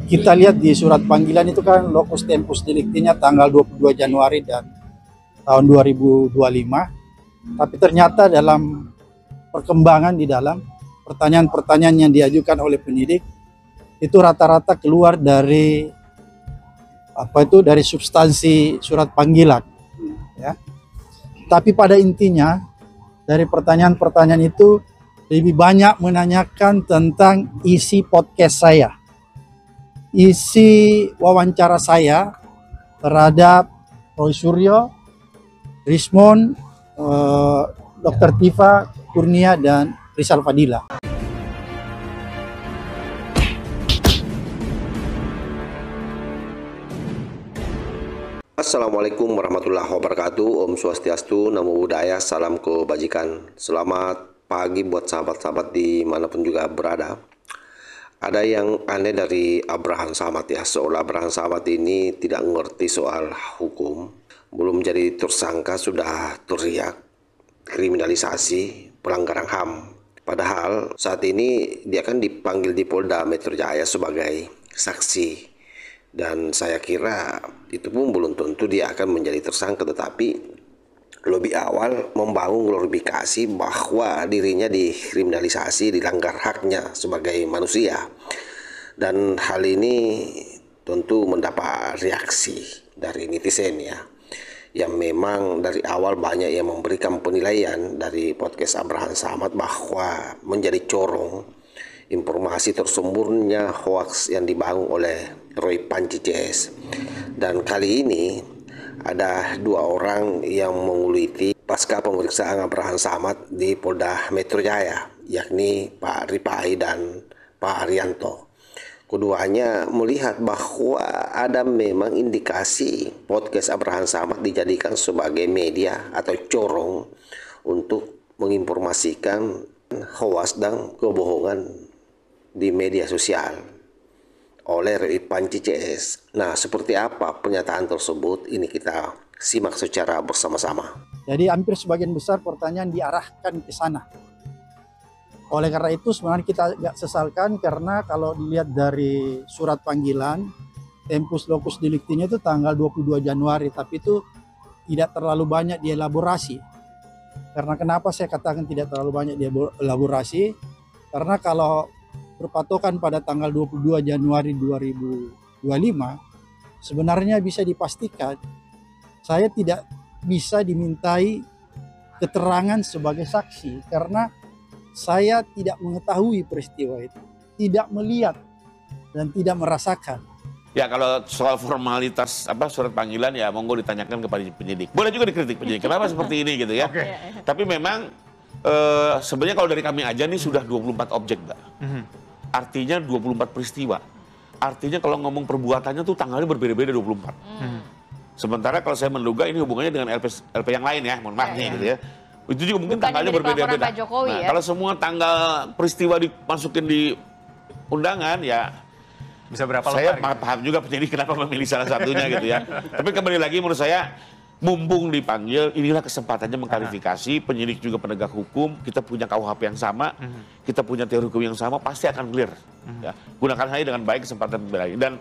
kita lihat di surat panggilan itu kan locus tempus delicti-nya tanggal 22 Januari dan tahun 2025. Tapi ternyata dalam perkembangan di dalam pertanyaan-pertanyaan yang diajukan oleh penyidik itu rata-rata keluar dari dari substansi surat panggilan, ya. Tapi pada intinya dari pertanyaan-pertanyaan itu lebih banyak menanyakan tentang isi podcast saya, isi wawancara saya terhadap Roy Suryo, Rismon, Dr. Tifa Kurnia, dan Rizal Fadila. Assalamualaikum warahmatullahi wabarakatuh. Om Swastiastu, Namo Buddhaya, salam kebajikan. Selamat pagi buat sahabat-sahabat dimanapun juga berada. Ada yang aneh dari Abraham Samad ya, seolah Abraham Samad ini tidak mengerti soal hukum. Belum jadi tersangka sudah teriak kriminalisasi pelanggaran HAM. Padahal saat ini dia kan dipanggil di Polda Metro Jaya sebagai saksi. Dan saya kira itu pun belum tentu dia akan menjadi tersangka, tetapi lebih awal membangun glorifikasi bahwa dirinya dikriminalisasi, dilanggar haknya sebagai manusia. Dan hal ini tentu mendapat reaksi dari netizen ya, yang memang dari awal banyak yang memberikan penilaian dari podcast Abraham Samad bahwa menjadi corong informasi tersembunyinya hoaks yang dibangun oleh Roy Panji CS. Dan kali ini ada dua orang yang menguliti pasca pemeriksaan Abraham Samad di Polda Metro Jaya, yakni Pak Ripai dan Pak Arianto. Keduanya melihat bahwa ada memang indikasi podcast Abraham Samad dijadikan sebagai media atau corong untuk menginformasikan hoaks dan kebohongan di media sosial oleh Roy Panji CS. Nah, seperti apa pernyataan tersebut? Ini kita simak secara bersama-sama. Jadi hampir sebagian besar pertanyaan diarahkan ke sana. Oleh karena itu sebenarnya kita nggak sesalkan, karena kalau dilihat dari surat panggilan tempus locus delicti-nya itu tanggal 22 Januari, tapi itu tidak terlalu banyak dielaborasi. Karena kenapa saya katakan tidak terlalu banyak dielaborasi? Karena kalau berpatokan pada tanggal 22 Januari 2025, sebenarnya bisa dipastikan saya tidak bisa dimintai keterangan sebagai saksi karena saya tidak mengetahui peristiwa itu, tidak melihat dan tidak merasakan. Ya, kalau soal formalitas surat panggilan ya monggo ditanyakan kepada penyidik. Boleh juga dikritik penyidik, kenapa seperti ini gitu ya. Tapi memang sebenarnya kalau dari kami aja nih sudah 24 objek, Mbak. Artinya 24 peristiwa. Artinya kalau ngomong perbuatannya tuh tanggalnya berbeda-beda 24. Sementara kalau saya menduga ini hubungannya dengan LP yang lain ya, mohon maaf nih gitu ya. Itu juga mungkin tanggalnya berbeda-beda. Nah, kalau semua tanggal peristiwa dimasukin di undangan ya bisa berapa saya lembar? paham juga penyidik kenapa memilih salah satunya gitu ya. Tapi kembali lagi menurut saya mumpung dipanggil, inilah kesempatannya mengklarifikasi. Penyidik juga penegak hukum, kita punya KUHP yang sama, kita punya teori hukum yang sama, pasti akan clear. Ya, gunakan saja dengan baik kesempatan pembela. Dan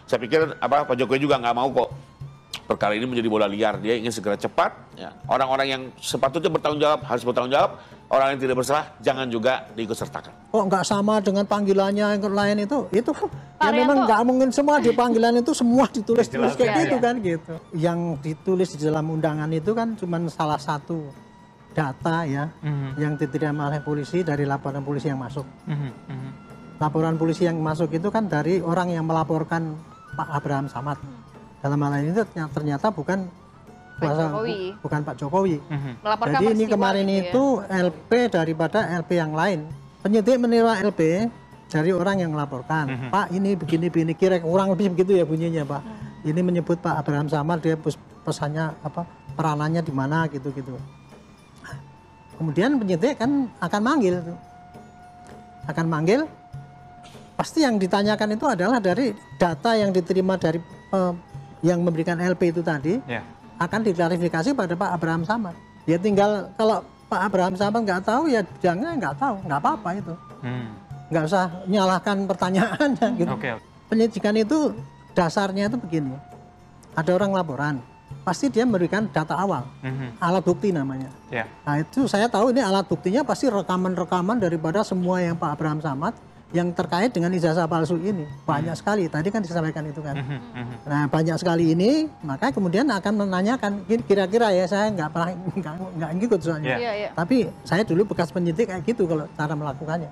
saya pikir Pak Jokowi juga nggak mau kok perkara ini menjadi bola liar. Dia ingin segera cepat. Ya. Orang-orang yang sepatutnya bertanggung jawab harus bertanggung jawab. Orang yang tidak bersalah jangan juga diikutsertakan. Kok nggak sama dengan panggilannya yang lain itu ya memang nggak mungkin semua di panggilan itu semua ditulis kayak gitu kan gitu. Yang ditulis di dalam undangan itu kan cuma salah satu data ya yang diterima oleh polisi dari laporan polisi yang masuk. Laporan polisi yang masuk itu kan dari orang yang melaporkan Pak Abraham Samad. Dalam hal ini ternyata bukan Pak Jokowi. Jadi ini kemarin itu LP daripada LP yang lain. Penyidik menerima LP dari orang yang melaporkan. Pak ini begini kira kurang lebih begitu ya bunyinya Pak. Ini menyebut Pak Abraham Samad, dia pesannya peranannya di mana gitu. Kemudian penyidik kan akan manggil. Pasti yang ditanyakan itu adalah dari data yang diterima dari yang memberikan LP itu tadi. Akan diklarifikasi pada Pak Abraham Samad. Ya tinggal kalau Pak Abraham Samad nggak tahu ya jangan nggak tahu, nggak apa-apa itu. Nggak usah nyalahkan pertanyaannya gitu. penyidikan itu dasarnya itu begini. Ada orang laporan, pasti dia memberikan data awal, alat bukti namanya. Ya. Nah itu saya tahu ini alat buktinya pasti rekaman-rekaman daripada semua yang Pak Abraham Samad yang terkait dengan ijazah palsu ini. Banyak sekali, tadi kan disampaikan itu kan. Nah banyak sekali ini, maka kemudian akan menanyakan, kira-kira ya saya nggak pernah, nggak ngikut soalnya. Tapi saya dulu bekas penyidik kayak gitu kalau cara melakukannya.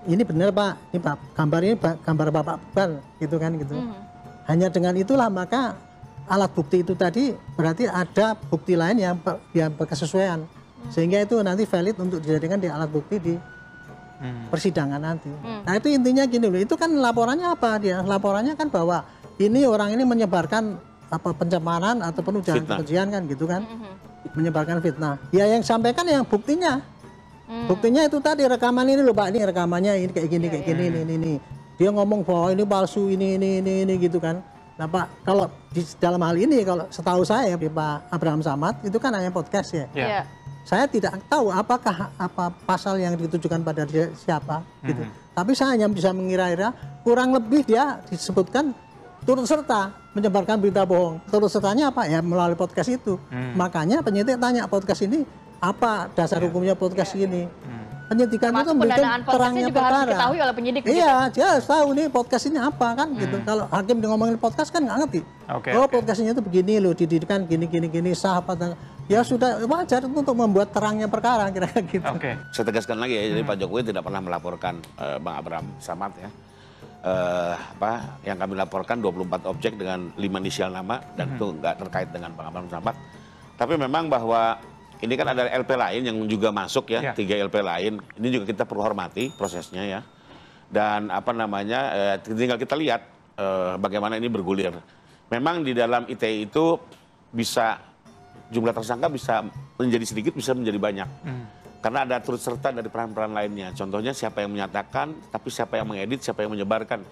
Ini benar Pak, ini Pak, gambar ini gambar Bapak bukan, gitu kan gitu. Hanya dengan itulah maka alat bukti itu tadi berarti ada bukti lain yang berkesesuaian. Sehingga itu nanti valid untuk dijadikan di alat bukti di persidangan nanti. Nah itu intinya gini loh, itu kan laporannya apa dia? Laporannya kan bahwa ini orang ini menyebarkan apa pencemaran ataupun ujaran kebencian kan gitu kan, menyebarkan fitnah. Ya yang sampaikan yang buktinya, buktinya itu tadi rekaman ini loh Pak, ini rekamannya ini kayak gini kayak gini ini. Dia ngomong bahwa ini palsu ini gitu kan. Nah Pak, kalau di dalam hal ini kalau setahu saya Pak Abraham Samad itu kan hanya podcast ya. Saya tidak tahu apakah apa pasal yang ditujukan pada dia siapa gitu. Tapi saya hanya bisa mengira-ira kurang lebih dia disebutkan turut serta menyebarkan berita bohong. Turut sertanya apa? Ya melalui podcast itu. Makanya penyidik tanya podcast ini apa dasar hukumnya podcast ini. Penyidikan itu memberikan terangnya juga perkara. harus diketahui oleh penyidik. Iya, dia harus tahu nih podcast ini apa kan gitu. Kalau hakim ngomongin podcast kan nggak ngerti. Podcastnya itu begini loh, dididikan gini sah apa. Ya sudah wajar untuk membuat terangnya perkara kira-kira gitu. Saya tegaskan lagi ya, jadi Pak Jokowi tidak pernah melaporkan Bang Abraham Samad ya. Yang kami laporkan 24 objek dengan 5 inisial nama dan itu nggak terkait dengan Bang Abraham Samad. Tapi memang bahwa ini kan ada LP lain yang juga masuk ya, 3 LP lain. Ini juga kita perlu hormati prosesnya ya. Dan tinggal kita lihat bagaimana ini bergulir. Memang di dalam ITE itu bisa jumlah tersangka bisa menjadi sedikit, bisa menjadi banyak. Karena ada turut serta dari peran-peran lainnya. Contohnya siapa yang menyatakan, tapi siapa yang mengedit, siapa yang menyebarkan.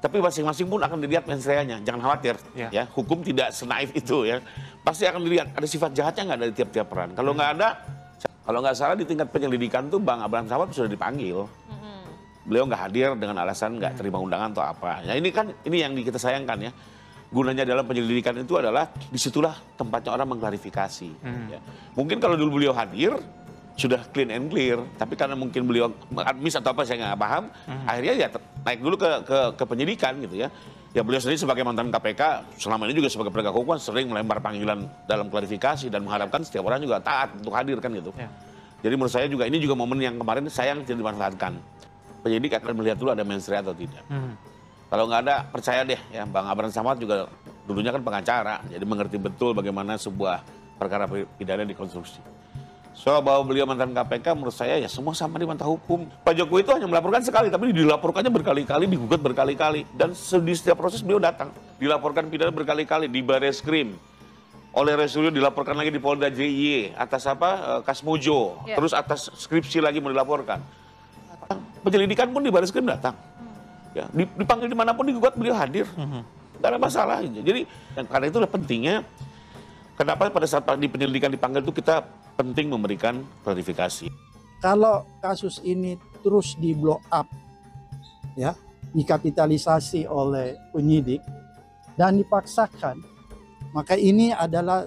Tapi masing-masing pun akan dilihat mensreanya. Jangan khawatir, ya. Hukum tidak senaif itu ya. Pasti akan dilihat ada sifat jahatnya nggak dari tiap-tiap peran. Kalau nggak ada, kalau nggak salah di tingkat penyelidikan tuh Bang Abraham Samad sudah dipanggil. Beliau nggak hadir dengan alasan nggak terima undangan atau apa. Ya ini yang kita sayangkan ya. Gunanya dalam penyelidikan itu adalah disitulah tempatnya orang mengklarifikasi. Ya. Mungkin kalau dulu beliau hadir sudah clean and clear, tapi karena mungkin beliau miss atau apa saya nggak paham, akhirnya ya naik dulu ke penyidikan gitu ya. Ya beliau sendiri sebagai mantan KPK selama ini juga sebagai penegak hukum sering melempar panggilan dalam klarifikasi dan mengharapkan setiap orang juga taat untuk hadir kan gitu. Jadi menurut saya juga ini juga momen yang kemarin sayang tidak dimanfaatkan. Penyidik akan melihat dulu ada mens rea atau tidak. Kalau nggak ada, percaya deh ya, Bang Abraham Samad juga dulunya kan pengacara, jadi mengerti betul bagaimana sebuah perkara pidana dikonstruksi. Soal bahwa beliau mantan KPK, menurut saya ya semua sama di mata hukum. Pak Jokowi itu hanya melaporkan sekali, tapi dilaporkannya berkali-kali, digugat berkali-kali. Dan di setiap proses beliau datang, dilaporkan pidana berkali-kali di Bareskrim. Oleh Resulio dilaporkan lagi di Polda JIY, atas Kasmojo, terus atas skripsi lagi mau dilaporkan. Penyelidikan pun di Bareskrim datang. Ya, dipanggil dimanapun digugat beliau hadir, nggak ada masalah. Jadi karena itulah pentingnya kenapa pada saat di penyelidikan dipanggil itu kita penting memberikan klarifikasi. Kalau kasus ini terus di blow up, ya, dikapitalisasi oleh penyidik dan dipaksakan, maka ini adalah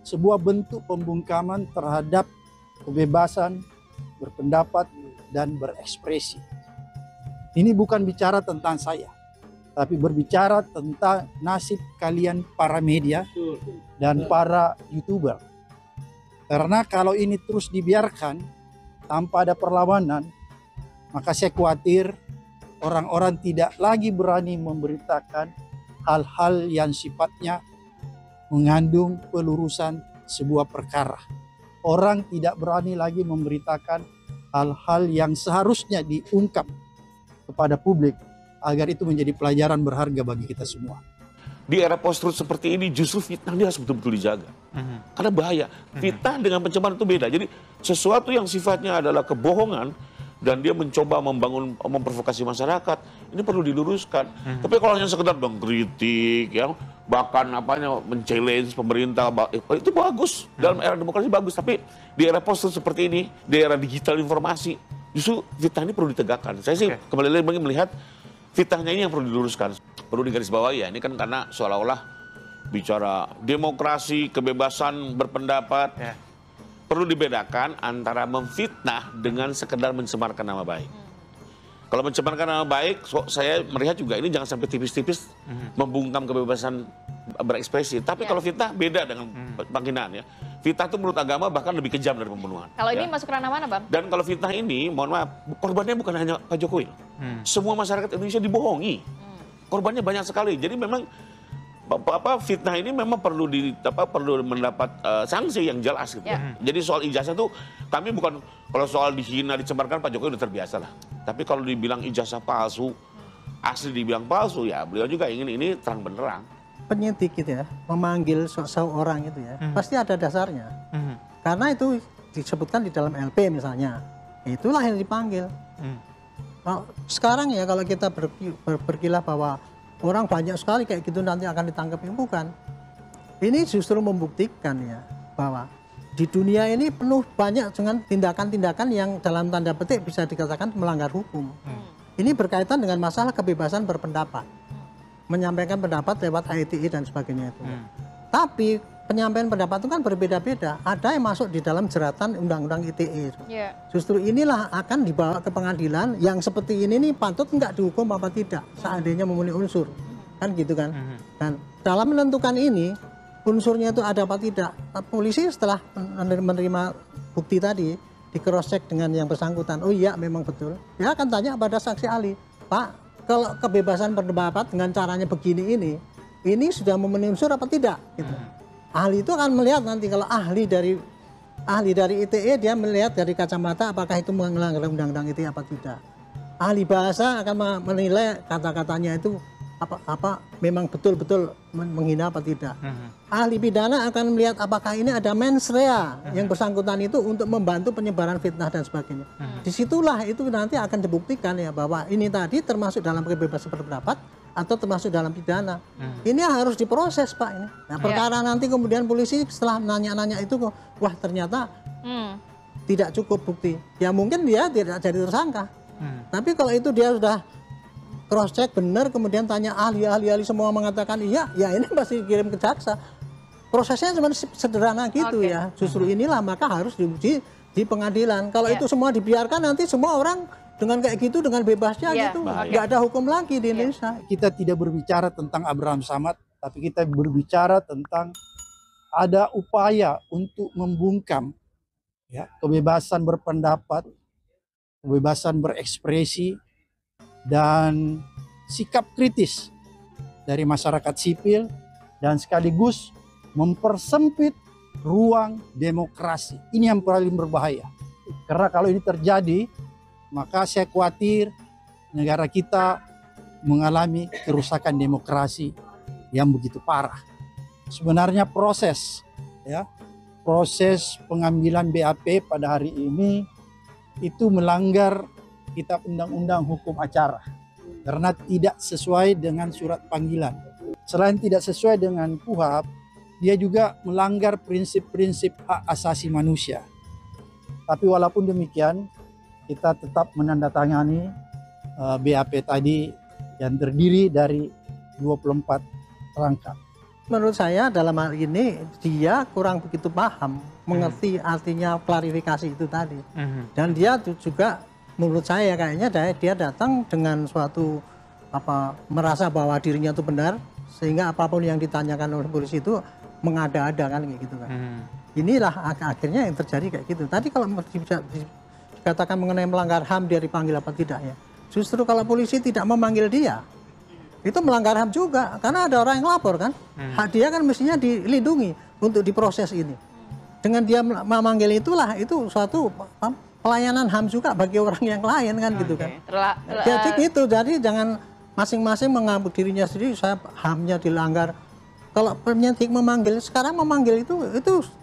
sebuah bentuk pembungkaman terhadap kebebasan berpendapat dan berekspresi. Ini bukan bicara tentang saya, tapi berbicara tentang nasib kalian para media dan para YouTuber. Karena kalau ini terus dibiarkan tanpa ada perlawanan, maka saya khawatir orang-orang tidak lagi berani memberitakan hal-hal yang sifatnya mengandung pelurusan sebuah perkara. Orang tidak berani lagi memberitakan hal-hal yang seharusnya diungkap kepada publik agar itu menjadi pelajaran berharga bagi kita semua. Di era post-truth seperti ini justru fitnah dia harus betul-betul dijaga. Karena bahaya. Fitnah dengan pencemaran itu beda. Jadi sesuatu yang sifatnya adalah kebohongan dan dia mencoba memprovokasi masyarakat, ini perlu diluruskan. Tapi kalau hanya sekedar mengkritik, ya, bahkan men-challenge pemerintah, itu bagus. Dalam era demokrasi bagus. Tapi di era post-truth seperti ini, di era digital informasi, justru fitnah ini perlu ditegakkan. Saya sih kembali lagi melihat fitnahnya ini yang perlu diluruskan, perlu digarisbawahi ya. Ini kan karena seolah-olah bicara demokrasi, kebebasan berpendapat, perlu dibedakan antara memfitnah dengan sekedar mencemarkan nama baik. Kalau mencemarkan nama baik, saya melihat juga ini jangan sampai tipis-tipis membungkam kebebasan berekspresi. Tapi kalau fitnah beda dengan penghinaan ya. Fitnah itu menurut agama bahkan lebih kejam dari pembunuhan. Kalau ini masuk ranah mana, Bang? Dan kalau fitnah ini, mohon maaf, korbannya bukan hanya Pak Jokowi. Semua masyarakat Indonesia dibohongi. Korbannya banyak sekali. Jadi memang fitnah ini memang perlu mendapat sanksi yang jelas gitu. Jadi soal ijazah tuh kami bukan, kalau soal dihina dicemarkan Pak Jokowi udah terbiasa lah. Tapi kalau dibilang ijazah palsu, asli dibilang palsu ya beliau juga ingin ini terang benderang. Penyidik gitu ya, memanggil seseorang itu ya, pasti ada dasarnya. Karena itu disebutkan di dalam LP misalnya, itulah yang dipanggil. Nah, sekarang ya kalau kita berkilah bahwa orang banyak sekali kayak gitu nanti akan ditangkap, bukan. Ini justru membuktikan ya bahwa di dunia ini penuh banyak dengan tindakan-tindakan yang dalam tanda petik bisa dikatakan melanggar hukum. Ini berkaitan dengan masalah kebebasan berpendapat. Menyampaikan pendapat lewat ITE dan sebagainya itu. Tapi penyampaian pendapat itu kan berbeda-beda. Ada yang masuk di dalam jeratan undang-undang ITE. Justru inilah akan dibawa ke pengadilan yang seperti ini nih patut nggak dihukum apa tidak seandainya memenuhi unsur. Kan gitu kan. Dan dalam menentukan ini unsurnya itu ada apa tidak. Polisi setelah menerima bukti tadi di cross check dengan yang bersangkutan. Oh iya memang betul. Dia akan tanya pada saksi ahli. Pak, kalau kebebasan berpendapat dengan caranya begini ini sudah memenuhi unsur apa tidak? Gitu. Ahli itu akan melihat nanti kalau ahli dari ITE dia melihat dari kacamata apakah itu melanggar undang-undang ITE apa tidak. Ahli bahasa akan menilai kata-katanya itu apa memang betul-betul menghina apa tidak. Ahli pidana akan melihat apakah ini ada mens rea yang bersangkutan itu untuk membantu penyebaran fitnah dan sebagainya. Disitulah itu nanti akan dibuktikan ya bahwa ini tadi termasuk dalam kebebasan berpendapat atau termasuk dalam pidana. Ini harus diproses Pak ini. Nah, perkara nanti kemudian polisi setelah nanya-nanya itu wah ternyata tidak cukup bukti. Ya mungkin dia tidak jadi tersangka. Tapi kalau itu dia sudah cross check benar kemudian tanya ahli semua mengatakan iya, ya ini pasti kirim ke jaksa. Prosesnya cuma sederhana gitu ya. Justru inilah maka harus diuji di pengadilan. Kalau itu semua dibiarkan nanti semua orang dengan kayak gitu dengan bebasnya gitu nggak ada hukum lagi di Indonesia. Kita tidak berbicara tentang Abraham Samad, tapi kita berbicara tentang ada upaya untuk membungkam ya kebebasan berpendapat, kebebasan berekspresi, dan sikap kritis dari masyarakat sipil dan sekaligus mempersempit ruang demokrasi. Ini yang paling berbahaya. Karena kalau ini terjadi, maka saya khawatir negara kita mengalami kerusakan demokrasi yang begitu parah. Sebenarnya proses pengambilan BAP pada hari ini itu melanggar Kitab Undang-Undang Hukum Acara karena tidak sesuai dengan surat panggilan. Selain tidak sesuai dengan KUHP, dia juga melanggar prinsip-prinsip hak asasi manusia. Tapi walaupun demikian, kita tetap menandatangani BAP tadi yang terdiri dari 24 rangkap. Menurut saya dalam hal ini dia kurang begitu paham, mengerti artinya klarifikasi itu tadi. Dan dia juga menurut saya kayaknya dia datang dengan suatu merasa bahwa dirinya itu benar sehingga apapun yang ditanyakan oleh polisi itu mengada-ada kan kayak gitu kan. Inilah akhirnya yang terjadi kayak gitu. Tadi kalau dikatakan mengenai melanggar HAM dia dipanggil apa tidak ya. Justru kalau polisi tidak memanggil dia itu melanggar HAM juga karena ada orang yang lapor kan. Hak dia kan mestinya dilindungi untuk diproses ini. Dengan dia memanggil itulah itu suatu pelayanan HAM juga bagi orang yang lain kan gitu kan. Jadi gitu, jadi jangan masing-masing mengambil dirinya sendiri, saya HAM-nya dilanggar. Kalau penyidik memanggil, sekarang memanggil itu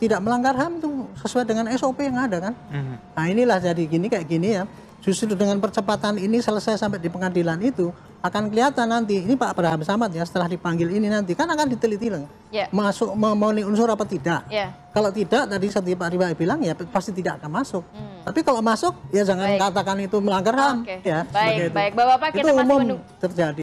tidak melanggar HAM, itu sesuai dengan SOP yang ada kan. Nah inilah jadi gini kayak gini ya. Justru dengan percepatan ini selesai sampai di pengadilan itu, akan kelihatan nanti ini Pak Abraham Samad ya setelah dipanggil ini nanti kan akan diteliti lah masuk memenuhi unsur apa tidak. Kalau tidak tadi seperti Pak Riba bilang ya pasti tidak akan masuk. Tapi kalau masuk ya jangan katakan itu melanggar HAM ya. Baik, Bapak kita itu masih umum terjadi.